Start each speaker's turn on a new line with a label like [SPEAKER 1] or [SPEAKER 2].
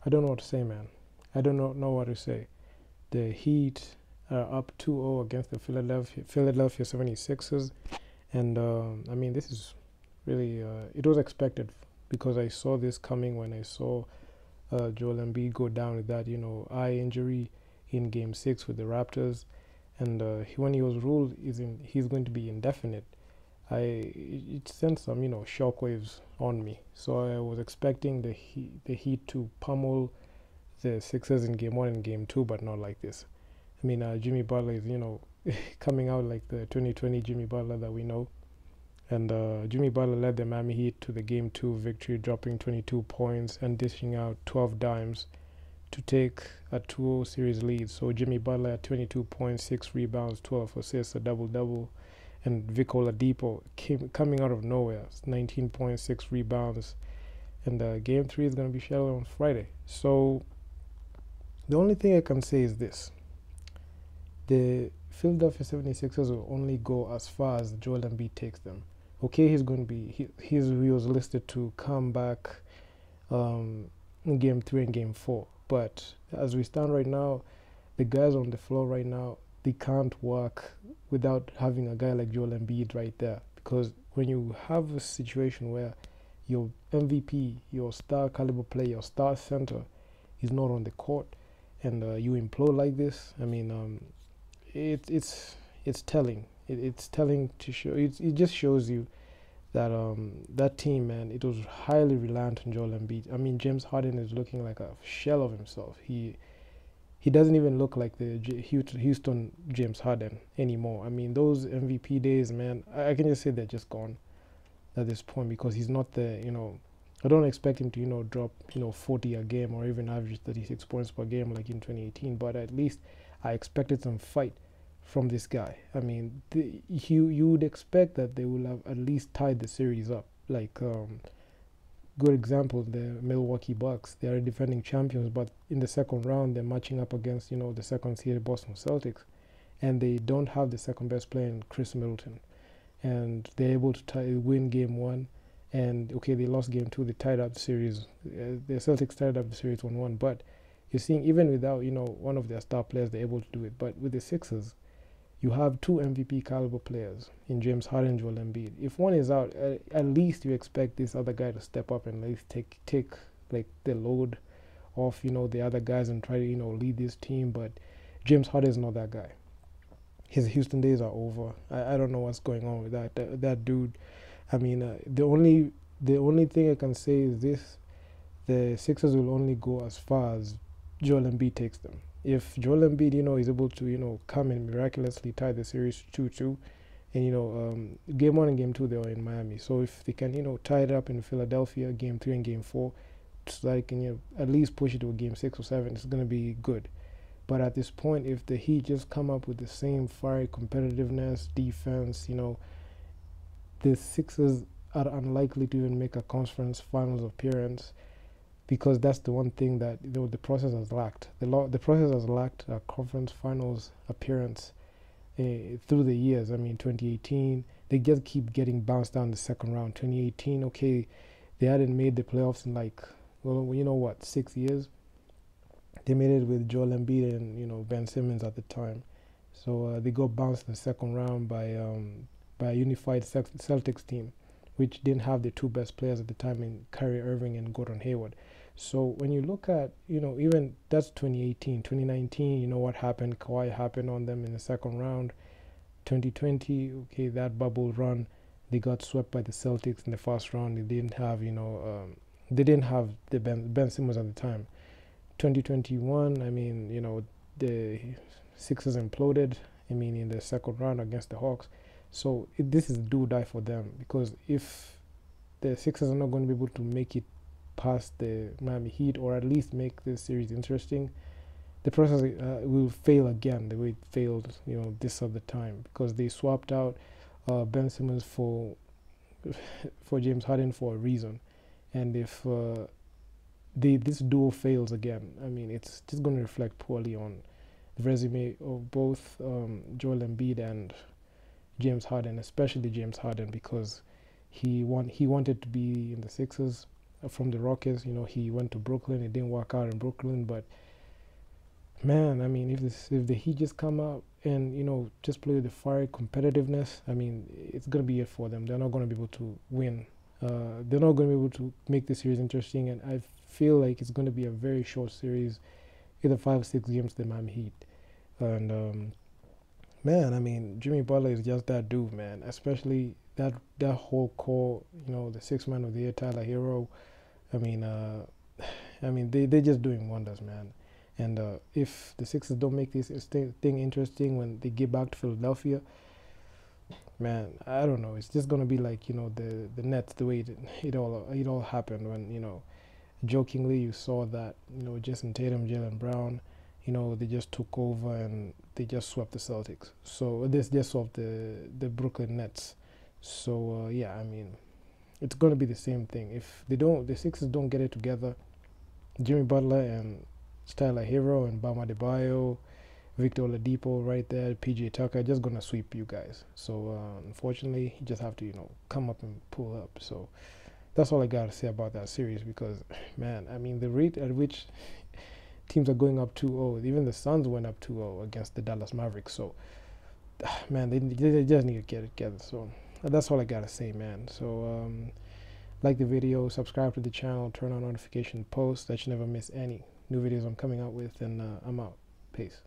[SPEAKER 1] I don't know what to say, man. I don't know what to say. The Heat are up 2-0 against the Philadelphia 76ers, and I mean, this is really it was expected because I saw this coming when I saw Joel Embiid go down with that eye injury in Game 6 with the Raptors, and when he was ruled he's going to be indefinite. It sent some shockwaves on me. So I was expecting the Heat to pummel the Sixers in Game 1 and Game 2, but not like this. I mean, Jimmy Butler is coming out like the 2020 Jimmy Butler that we know. And Jimmy Butler led the Miami Heat to the Game 2 victory, dropping 22 points and dishing out 12 dimes to take a 2-0 series lead. So Jimmy Butler at 22 points, 6 rebounds, 12 assists, a double-double. And Vic Oladipo coming out of nowhere, 19.6 rebounds. And Game 3 is going to be scheduled on Friday. So the only thing I can say is this. The Philadelphia 76ers will only go as far as Joel Embiid takes them. Okay, he's going to be he was listed to come back in Game 3 and Game 4. But as we stand right now, the guys on the floor right now, they can't work without having a guy like Joel Embiid right there. Because when you have a situation where your MVP, your star caliber player, your star center is not on the court, and you implode like this, I mean, it's telling. It's telling to show. It just shows you that that team, man, it was highly reliant on Joel Embiid. I mean, James Harden is looking like a shell of himself. He doesn't even look like the Houston James Harden anymore. I mean, those MVP days, man, I can just say they're just gone at this point because he's not the, I don't expect him to, drop, 40 a game or even average 36 points per game like in 2018, but at least I expected some fight from this guy. I mean, you would expect that they will have at least tied the series up. Like, good example, the Milwaukee Bucks. They are defending champions, but in the second round, they're matching up against, the second seeded Boston Celtics, and they don't have the second best player in Chris Middleton. And they're able to win Game 1. And, okay, they lost Game 2. They tied up the series. The Celtics tied up the series 1-1. But you're seeing, even without, one of their star players, they're able to do it. But with the Sixers, you have two MVP caliber players in James Harden and Joel Embiid. If one is out, at least you expect this other guy to step up and at least take like the load off, the other guys and try to, lead this team. But James Harden is not that guy. His Houston days are over. I don't know what's going on with that dude. I mean, the only thing I can say is this: the Sixers will only go as far as Joel Embiid takes them. If Joel Embiid, is able to, come and miraculously tie the series 2-2, and, Game 1 and Game 2, they were in Miami. So if they can, tie it up in Philadelphia, Game 3 and Game 4, so that they can, at least push it to a Game 6 or 7, it's going to be good. But at this point, if the Heat just come up with the same fiery competitiveness, defense, the Sixers are unlikely to even make a conference finals appearance, because that's the one thing that the process has lacked. The process has lacked a conference finals appearance through the years. I mean, 2018, they just keep getting bounced down the second round. 2018, okay, they hadn't made the playoffs in 6 years. They made it with Joel Embiid and Ben Simmons at the time. So they got bounced in the second round by a unified Celtics team, which didn't have the two best players at the time in Kyrie Irving and Gordon Hayward. So when you look at, even that's 2018, 2019, what happened? Kawhi happened on them in the second round. 2020, okay, that bubble run, they got swept by the Celtics in the first round. They didn't have, the Ben Simmons at the time. 2021, I mean, the Sixers imploded, in the second round against the Hawks. So this is do or die for them, because if the Sixers are not going to be able to make it past the Miami Heat, or at least make this series interesting, the process will fail again the way it failed, this other time, because they swapped out Ben Simmons for James Harden for a reason. And if this duo fails again, I mean, it's just going to reflect poorly on the resume of both Joel Embiid and James Harden, especially James Harden, because he wanted to be in the Sixers. from the Rockets. He went to Brooklyn. It didn't work out in Brooklyn, but man, I mean, if the Heat just come out and just play with the fire competitiveness, I mean, it's gonna be it for them. They're not gonna be able to win. They're not gonna be able to make the series interesting, and I feel like it's gonna be a very short series, either 5 or 6 games to the Miami Heat. And man, I mean, Jimmy Butler is just that dude, man. Especially that whole core, the sixth man of the year, Tyler Hero. I mean, they're just doing wonders, man. And if the Sixers don't make this thing interesting when they get back to Philadelphia, man, I don't know. It's just gonna be like the Nets, the way it all happened when jokingly you saw that Jason Tatum, Jaylen Brown, they just took over and they just swept the Celtics. So this just swept the Brooklyn Nets. So yeah, I mean, it's gonna be the same thing. If the Sixers don't get it together, Jimmy Butler and Tyler Hero and Bam Adebayo, Victor Oladipo right there, PJ Tucker, just gonna sweep you guys. So unfortunately, you just have to come up and pull up. So that's all I gotta say about that series, because man, I mean, the rate at which teams are going up 2-0, even the Suns went up 2-0 against the Dallas Mavericks. So man, they just need to get it together. So that's all I gotta say, man. So like the video, subscribe to the channel, turn on notification posts, that you never miss any new videos I'm coming out with, and I'm out. Peace.